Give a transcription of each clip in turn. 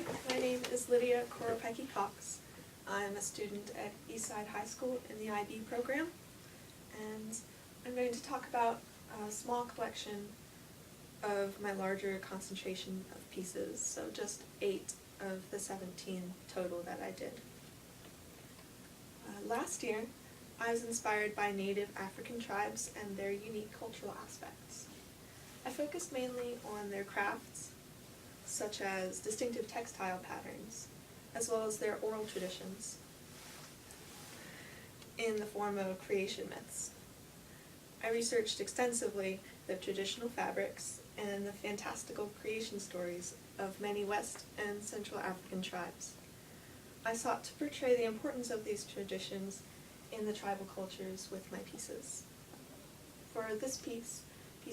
Hi, my name is Lydia Cox. I'm a student at Eastside High School in the IB program, and I'm going to talk about a small collection of my larger concentration of pieces, so just 8 of the 17 total that I did. Last year, I was inspired by native African tribes and their unique cultural aspects. I focused mainly on their crafts, such as distinctive textile patterns, as well as their oral traditions in the form of creation myths. I researched extensively the traditional fabrics and the fantastical creation stories of many West and Central African tribes. I sought to portray the importance of these traditions in the tribal cultures with my pieces. For this piece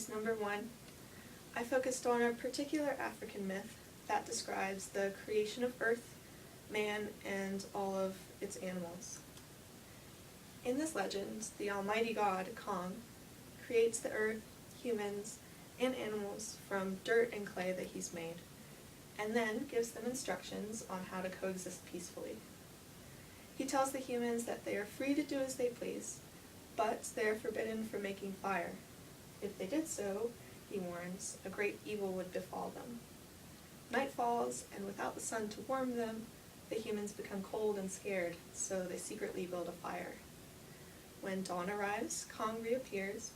number 1, I focused on a particular African myth that describes the creation of Earth, man, and all of its animals. In this legend, the almighty god, Kong, creates the earth, humans, and animals from dirt and clay that he's made, and then gives them instructions on how to coexist peacefully. He tells the humans that they are free to do as they please, but they are forbidden from making fire. If they did so, he warns, a great evil would befall them. Night falls, and without the sun to warm them, the humans become cold and scared, so they secretly build a fire. When dawn arrives, Kong reappears,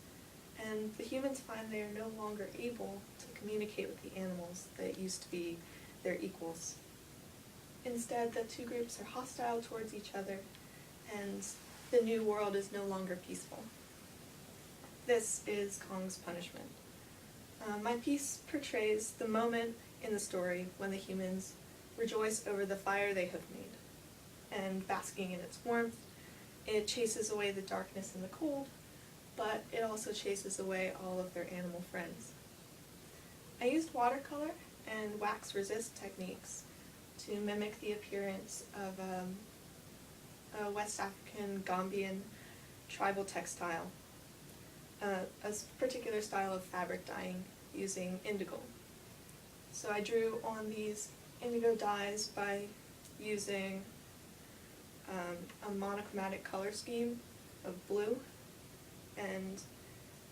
and the humans find they are no longer able to communicate with the animals that used to be their equals. Instead, the two groups are hostile towards each other, and the new world is no longer peaceful. This is Kong's punishment. My piece portrays the moment in the story when the humans rejoice over the fire they have made, and basking in its warmth, it chases away the darkness and the cold, but it also chases away all of their animal friends. I used watercolor and wax resist techniques to mimic the appearance of a West African Gambian tribal textile, a particular style of fabric dyeing using indigo. So I drew on these indigo dyes by using a monochromatic color scheme of blue, and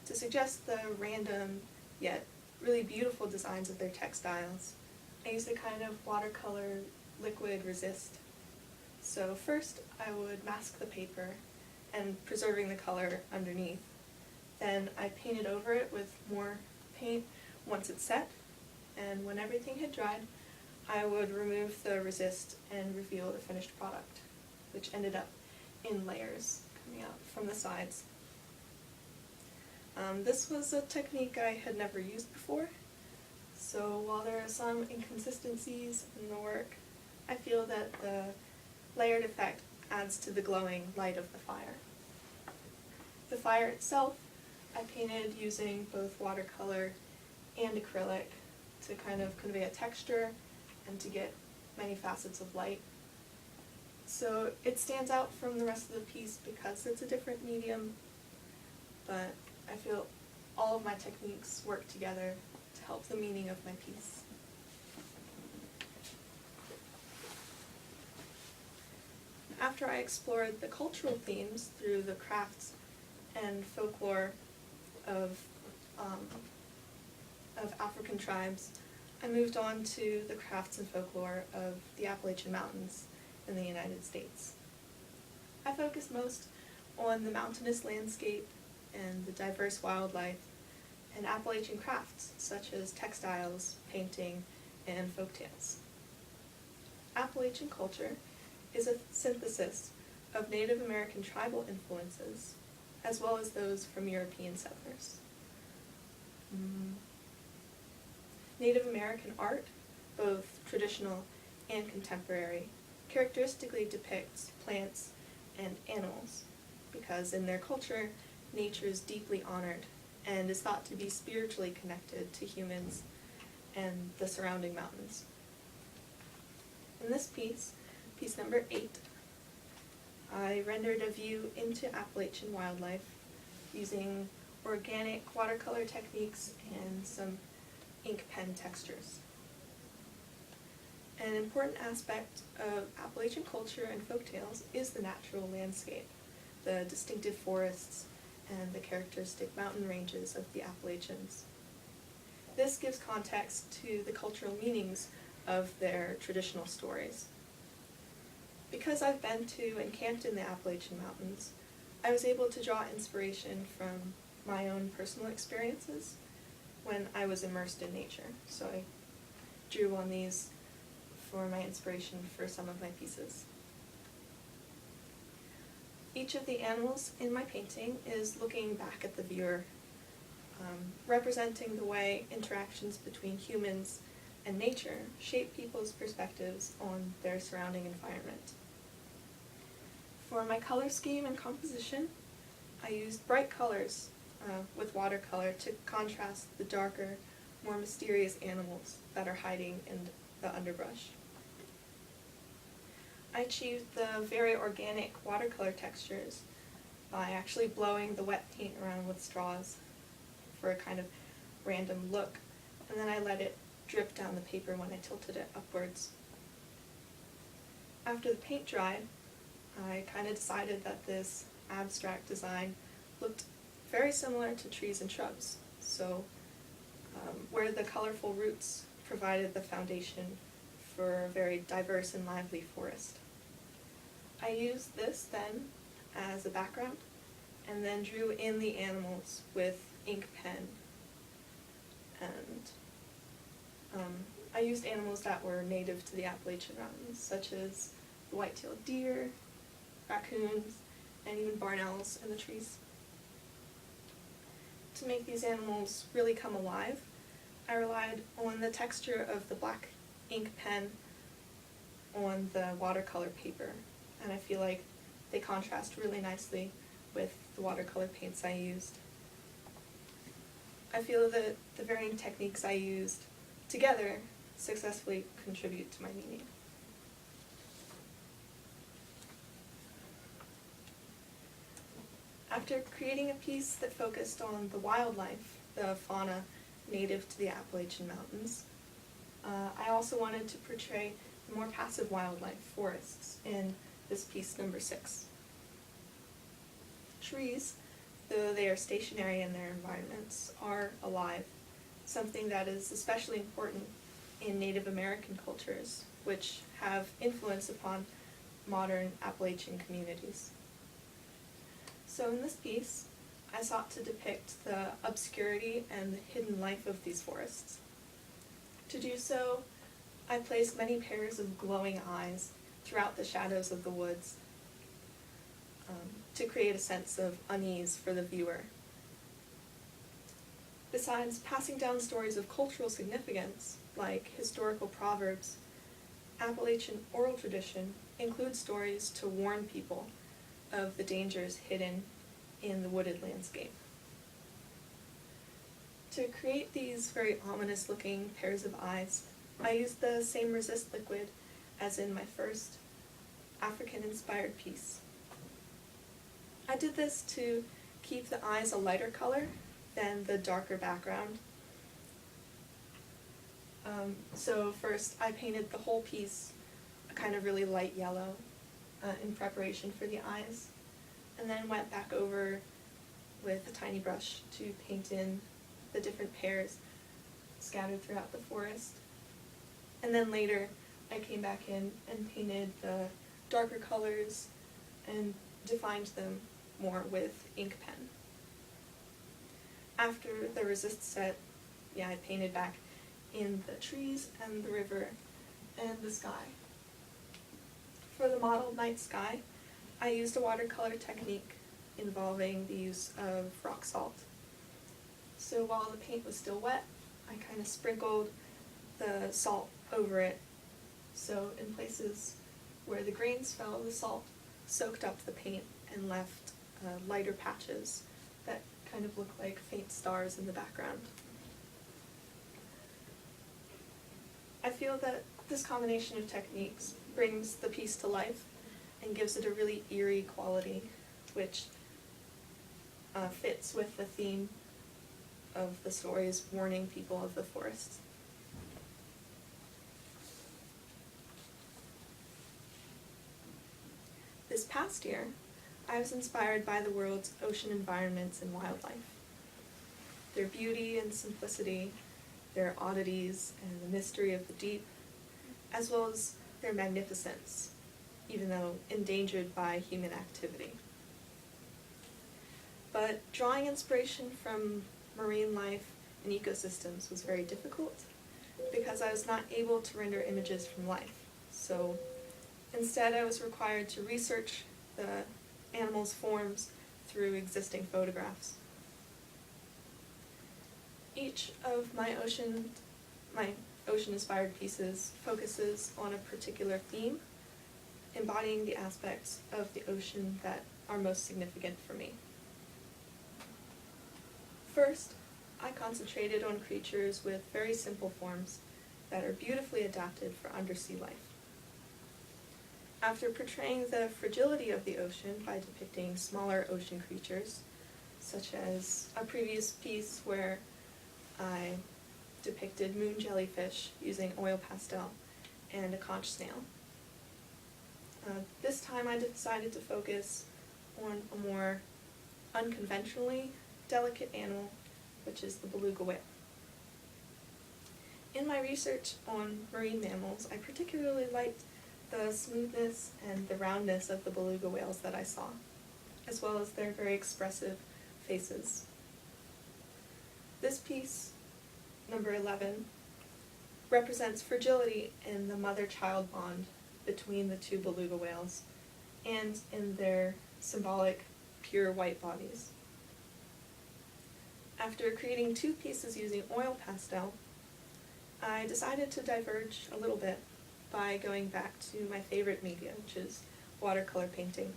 to suggest the random yet really beautiful designs of their textiles, I used a kind of watercolor liquid resist. So first I would mask the paper and preserving the color underneath. Then I painted over it with more paint once it's set, and when everything had dried, I would remove the resist and reveal the finished product, which ended up in layers coming out from the sides. This was a technique I had never used before, so while there are some inconsistencies in the work, I feel that the layered effect adds to the glowing light of the fire. The fire itself I painted using both watercolor and acrylic to kind of convey a texture and to get many facets of light. So it stands out from the rest of the piece because it's a different medium, but I feel all of my techniques work together to help the meaning of my piece. After I explored the cultural themes through the crafts and folklore of African tribes, I moved on to the crafts and folklore of the Appalachian Mountains in the United States. I focused most on the mountainous landscape and the diverse wildlife and Appalachian crafts such as textiles, painting, and folktales. Appalachian culture is a synthesis of Native American tribal influences as well as those from European settlers. Native American art, both traditional and contemporary, characteristically depicts plants and animals because in their culture, nature is deeply honored and is thought to be spiritually connected to humans and the surrounding mountains. In this piece number 8, I rendered a view into Appalachian wildlife using organic watercolor techniques and some ink pen textures. And important aspect of Appalachian culture and folktales is the natural landscape, the distinctive forests, and the characteristic mountain ranges of the Appalachians. This gives context to the cultural meanings of their traditional stories. Because I've been to and camped in the Appalachian Mountains, I was able to draw inspiration from my own personal experiences when I was immersed in nature. So I drew on these for my inspiration for some of my pieces. Each of the animals in my painting is looking back at the viewer, representing the way interactions between humans and nature shape people's perspectives on their surrounding environment. For my color scheme and composition, I used bright colors with watercolor to contrast the darker, more mysterious animals that are hiding in the underbrush. I achieved the very organic watercolor textures by actually blowing the wet paint around with straws for a kind of random look, and then I let it drip down the paper when I tilted it upwards. After the paint dried, I kind of decided that this abstract design looked very similar to trees and shrubs, so where the colorful roots provided the foundation for a very diverse and lively forest. I used this then as a background, and then drew in the animals with ink pen. And I used animals that were native to the Appalachian Mountains, such as the white-tailed deer, raccoons, and even barn owls in the trees. To make these animals really come alive, I relied on the texture of the black ink pen on the watercolor paper, and I feel like they contrast really nicely with the watercolor paints I used. I feel that the varying techniques I used together successfully contribute to my meaning. After creating a piece that focused on the wildlife, the fauna native to the Appalachian Mountains, I also wanted to portray the more passive wildlife forests in this piece number 6. Trees, though they are stationary in their environments, are alive, something that is especially important in Native American cultures, which have influence upon modern Appalachian communities. So in this piece, I sought to depict the obscurity and the hidden life of these forests. To do so, I placed many pairs of glowing eyes throughout the shadows of the woods to create a sense of unease for the viewer. Besides passing down stories of cultural significance, like historical proverbs, Appalachian oral tradition includes stories to warn people of the dangers hidden in the wooded landscape. To create these very ominous-looking pairs of eyes, I used the same resist liquid as in my first African-inspired piece. I did this to keep the eyes a lighter color than the darker background. So first I painted the whole piece a kind of really light yellow in preparation for the eyes, and then went back over with a tiny brush to paint in the different pairs scattered throughout the forest. And then later I came back in and painted the darker colors and defined them more with ink pen. After the resist set, I painted back in the trees and the river and the sky. For the modeled night sky, I used a watercolor technique involving the use of rock salt. So while the paint was still wet, I kind of sprinkled the salt over it. So in places where the grains fell, the salt soaked up the paint and left lighter patches that kind of look like faint stars in the background. I feel that this combination of techniques brings the piece to life and gives it a really eerie quality, which fits with the theme of the stories warning people of the forest. This past year, I was inspired by the world's ocean environments and wildlife. Their beauty and simplicity, their oddities and the mystery of the deep, as well as their magnificence, even though endangered by human activity. But drawing inspiration from marine life and ecosystems was very difficult because I was not able to render images from life. So instead I was required to research the animals' forms through existing photographs. Each of my ocean-inspired pieces focuses on a particular theme, embodying the aspects of the ocean that are most significant for me. First, I concentrated on creatures with very simple forms that are beautifully adapted for undersea life. After portraying the fragility of the ocean by depicting smaller ocean creatures, such as a previous piece where I depicted moon jellyfish using oil pastel and a conch snail. This time I decided to focus on a more unconventionally delicate animal, which is the beluga whale. In my research on marine mammals, I particularly liked the smoothness and the roundness of the beluga whales that I saw, as well as their very expressive faces. This piece, number 11, represents fragility in the mother-child bond between the two beluga whales and in their symbolic pure white bodies. After creating two pieces using oil pastel, I decided to diverge a little bit by going back to my favorite media, which is watercolor painting.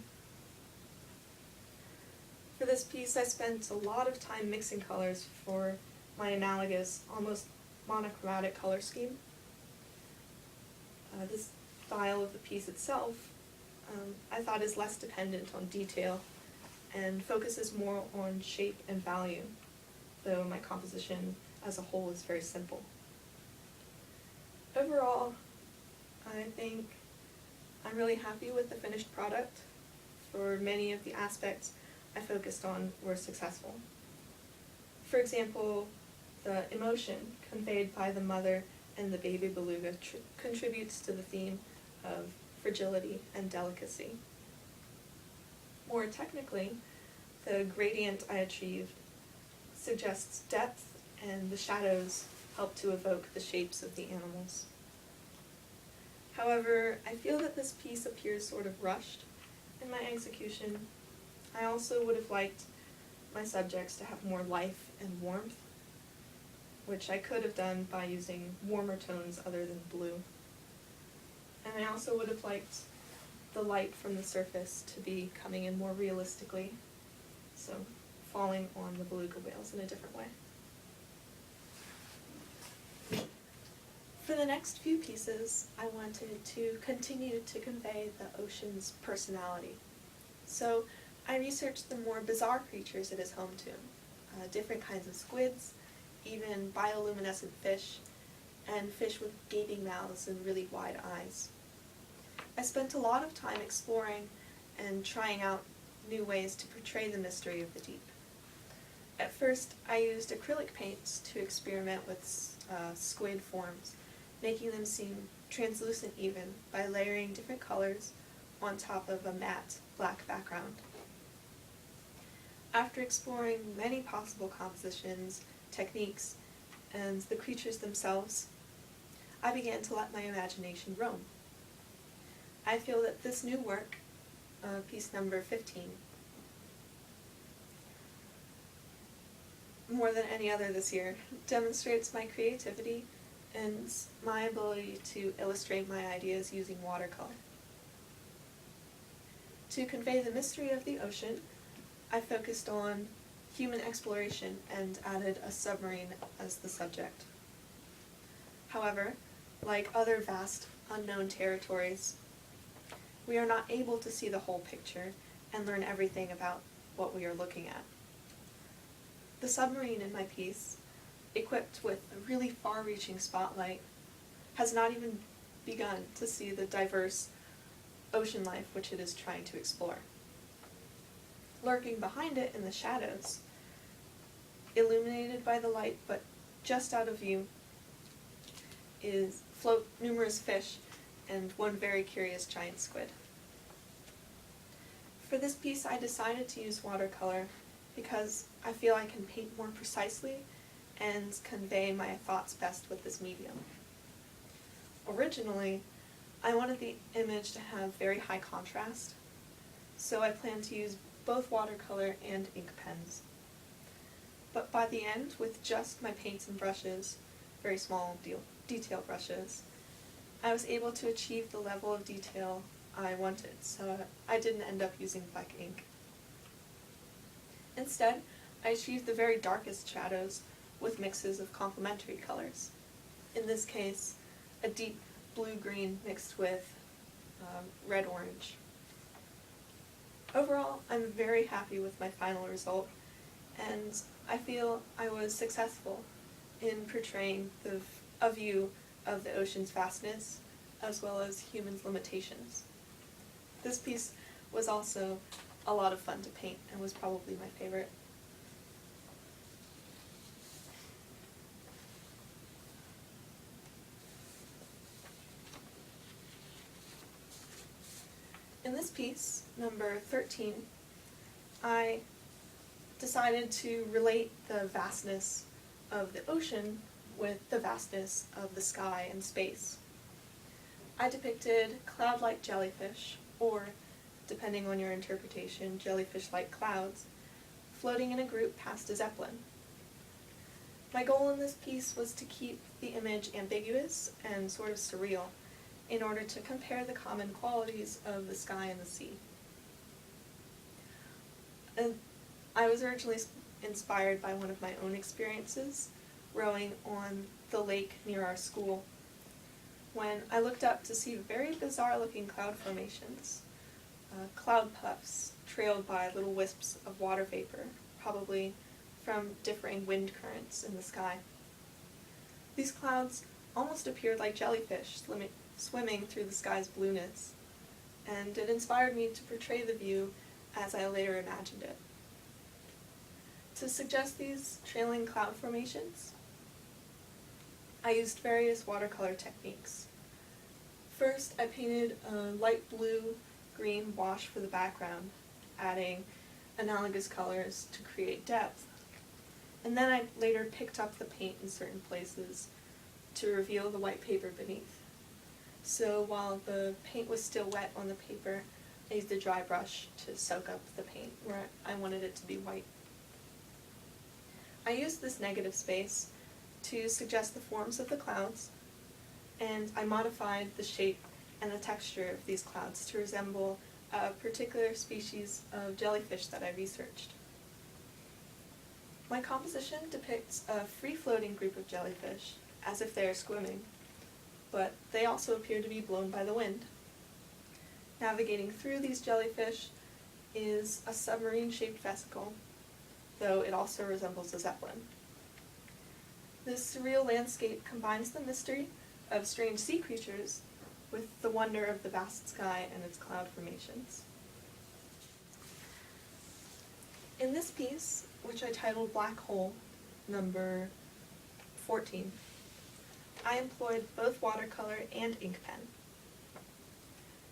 For this piece, I spent a lot of time mixing colors for my analogous, almost monochromatic color scheme. This style of the piece itself, I thought is less dependent on detail and focuses more on shape and value, though my composition as a whole is very simple. Overall, I think I'm really happy with the finished product. For many of the aspects I focused on were successful. For example, the emotion conveyed by the mother and the baby beluga contributes to the theme of fragility and delicacy. More technically, the gradient I achieved suggests depth, and the shadows help to evoke the shapes of the animals. However, I feel that this piece appears sort of rushed in my execution. I also would have liked my subjects to have more life and warmth, which I could have done by using warmer tones other than blue. And I also would have liked the light from the surface to be coming in more realistically, so falling on the beluga whales in a different way. For the next few pieces, I wanted to continue to convey the ocean's personality. So I researched the more bizarre creatures it is home to, different kinds of squids, even bioluminescent fish, and fish with gaping mouths and really wide eyes. I spent a lot of time exploring and trying out new ways to portray the mystery of the deep. At first, I used acrylic paints to experiment with squid forms, making them seem translucent even by layering different colors on top of a matte black background. After exploring many possible compositions, techniques, and the creatures themselves, I began to let my imagination roam. I feel that this new work, piece number 15, more than any other this year, demonstrates my creativity and my ability to illustrate my ideas using watercolor. To convey the mystery of the ocean, I focused on human exploration and added a submarine as the subject. However, like other vast unknown territories, we are not able to see the whole picture and learn everything about what we are looking at. The submarine in my piece, equipped with a really far-reaching spotlight, has not even begun to see the diverse ocean life which it is trying to explore. Lurking behind it in the shadows, illuminated by the light but just out of view, float numerous fish and one very curious giant squid. For this piece I decided to use watercolor because I feel I can paint more precisely and convey my thoughts best with this medium. Originally, I wanted the image to have very high contrast, so I planned to use both watercolor and ink pens. But by the end, with just my paints and brushes, very small detail brushes, I was able to achieve the level of detail I wanted, so I didn't end up using black ink. Instead, I achieved the very darkest shadows with mixes of complementary colors. In this case, a deep blue-green mixed with red-orange. Overall, I'm very happy with my final result, and I feel I was successful in portraying a view of the ocean's vastness as well as humans' limitations. This piece was also a lot of fun to paint and was probably my favorite. In this piece, number 13, I decided to relate the vastness of the ocean with the vastness of the sky and space. I depicted cloud-like jellyfish, or, depending on your interpretation, jellyfish-like clouds, floating in a group past a zeppelin. My goal in this piece was to keep the image ambiguous and sort of surreal, in order to compare the common qualities of the sky and the sea. And I was originally inspired by one of my own experiences, rowing on the lake near our school, when I looked up to see very bizarre-looking cloud formations, cloud puffs trailed by little wisps of water vapor, probably from differing wind currents in the sky. These clouds almost appeared like jellyfish swimming through the sky's blueness, and it inspired me to portray the view as I later imagined it. To suggest these trailing cloud formations, I used various watercolor techniques. First, I painted a light blue-green wash for the background, adding analogous colors to create depth. And then I later picked up the paint in certain places to reveal the white paper beneath. So while the paint was still wet on the paper, I used a dry brush to soak up the paint where I wanted it to be white. I used this negative space to suggest the forms of the clouds, and I modified the shape and the texture of these clouds to resemble a particular species of jellyfish that I researched. My composition depicts a free-floating group of jellyfish, as if they are swimming, but they also appear to be blown by the wind. Navigating through these jellyfish is a submarine-shaped vesicle, though it also resembles a zeppelin. This surreal landscape combines the mystery of strange sea creatures with the wonder of the vast sky and its cloud formations. In this piece, which I titled Black Hole, number 14, I employed both watercolor and ink pen.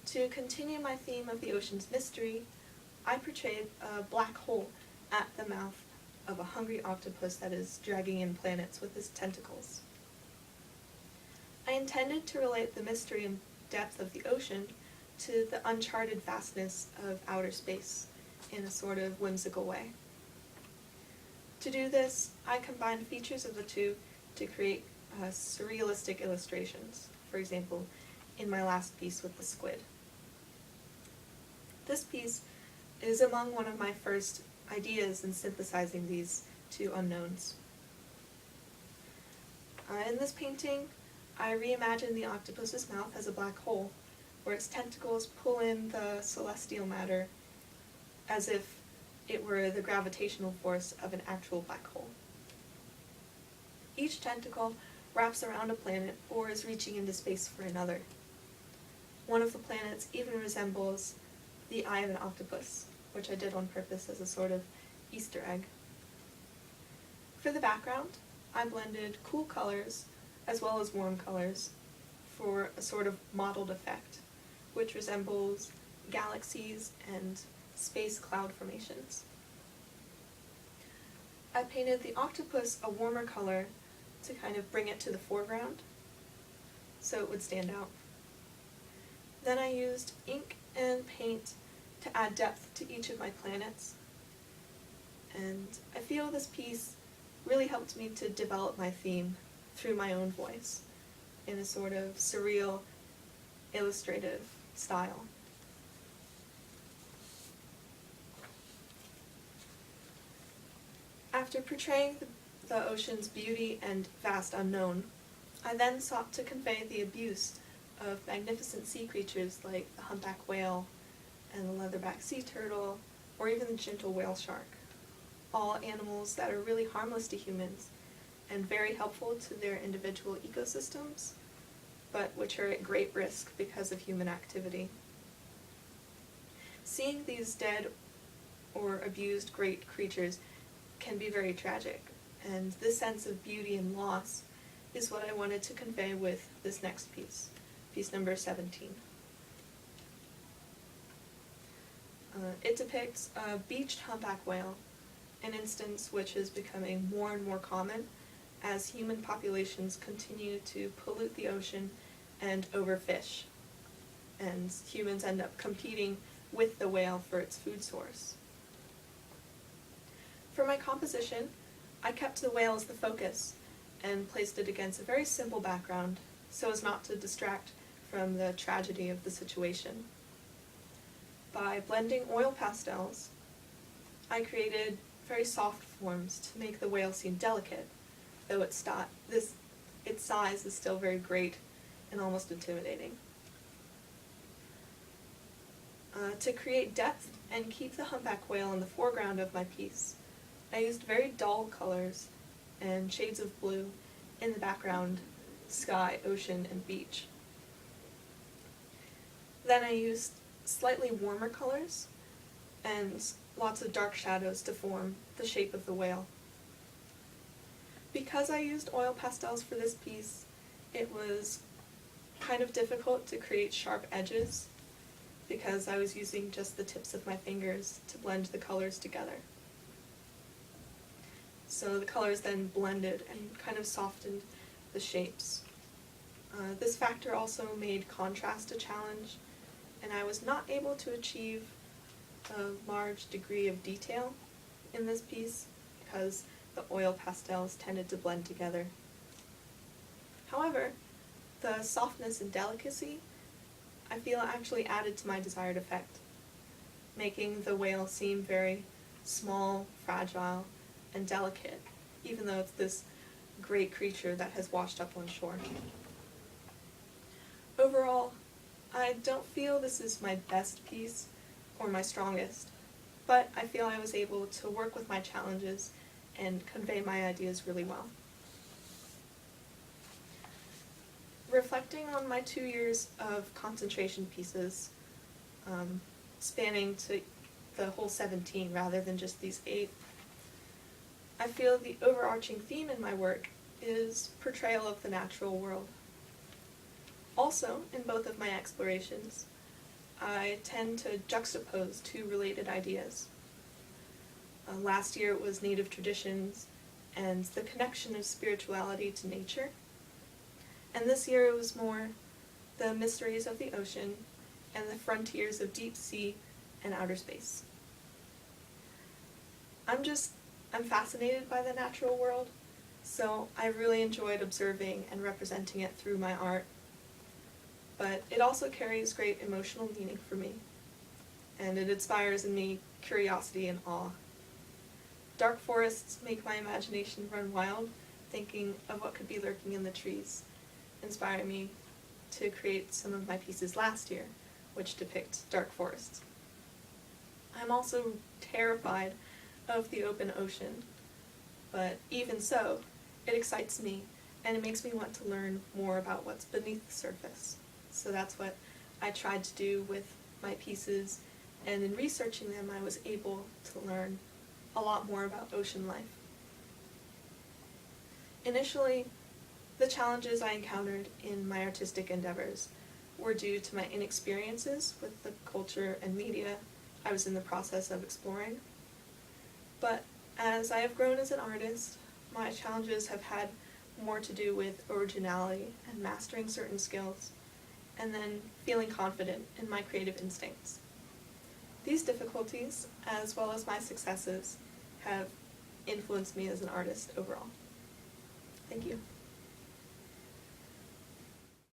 To continue my theme of the ocean's mystery, I portrayed a black hole at the mouth of a hungry octopus that is dragging in planets with his tentacles. I intended to relate the mystery and depth of the ocean to the uncharted vastness of outer space in a sort of whimsical way. To do this, I combined features of the two to create surrealistic illustrations, for example, in my last piece with the squid. This piece is among one of my first ideas in synthesizing these two unknowns. In this painting, I reimagined the octopus's mouth as a black hole, where its tentacles pull in the celestial matter as if it were the gravitational force of an actual black hole. Each tentacle wraps around a planet or is reaching into space for another. one of the planets even resembles the eye of an octopus, which I did on purpose as a sort of Easter egg. For the background, I blended cool colors as well as warm colors for a sort of mottled effect, which resembles galaxies and space cloud formations. I painted the octopus a warmer color to kind of bring it to the foreground, so it would stand out. Then I used ink and paint to add depth to each of my planets, and I feel this piece really helped me to develop my theme through my own voice in a sort of surreal, illustrative style. After portraying the ocean's beauty and vast unknown, I then sought to convey the abuse of magnificent sea creatures like the humpback whale and the leatherback sea turtle, or even the gentle whale shark, all animals that are really harmless to humans and very helpful to their individual ecosystems, but which are at great risk because of human activity. Seeing these dead or abused great creatures can be very tragic, and this sense of beauty and loss is what I wanted to convey with this next piece, piece number 17. It depicts a beached humpback whale, an instance which is becoming more and more common as human populations continue to pollute the ocean and overfish, and humans end up competing with the whale for its food source. For my composition, I kept the whale as the focus and placed it against a very simple background so as not to distract from the tragedy of the situation. By blending oil pastels, I created very soft forms to make the whale seem delicate, though its size is still very great and almost intimidating. To create depth and keep the humpback whale in the foreground of my piece, I used very dull colors and shades of blue in the background, sky, ocean, and beach. Then I used slightly warmer colors and lots of dark shadows to form the shape of the whale. Because I used oil pastels for this piece, it was kind of difficult to create sharp edges because I was using just the tips of my fingers to blend the colors together. So the colors then blended and kind of softened the shapes. This factor also made contrast a challenge, and I was not able to achieve a large degree of detail in this piece because the oil pastels tended to blend together. However, the softness and delicacy I feel actually added to my desired effect, making the whale seem very small, fragile, and delicate, even though it's this great creature that has washed up on shore. Overall, I don't feel this is my best piece or my strongest, but I feel I was able to work with my challenges and convey my ideas really well. Reflecting on my 2 years of concentration pieces, spanning to the whole 17 rather than just these 8, I feel the overarching theme in my work is portrayal of the natural world. Also, in both of my explorations, I tend to juxtapose two related ideas. Last year it was native traditions and the connection of spirituality to nature. And this year it was more the mysteries of the ocean and the frontiers of deep sea and outer space. I'm fascinated by the natural world, so I really enjoyed observing and representing it through my art. But it also carries great emotional meaning for me, and it inspires in me curiosity and awe. Dark forests make my imagination run wild, thinking of what could be lurking in the trees, inspiring me to create some of my pieces last year, which depict dark forests. I'm also terrified of the open ocean, but even so, it excites me, and it makes me want to learn more about what's beneath the surface. So that's what I tried to do with my pieces, and in researching them I was able to learn a lot more about ocean life. Initially, the challenges I encountered in my artistic endeavors were due to my inexperiences with the culture and media I was in the process of exploring. But as I have grown as an artist, my challenges have had more to do with originality and mastering certain skills, and then feeling confident in my creative instincts. These difficulties, as well as my successes, have influenced me as an artist overall. Thank you.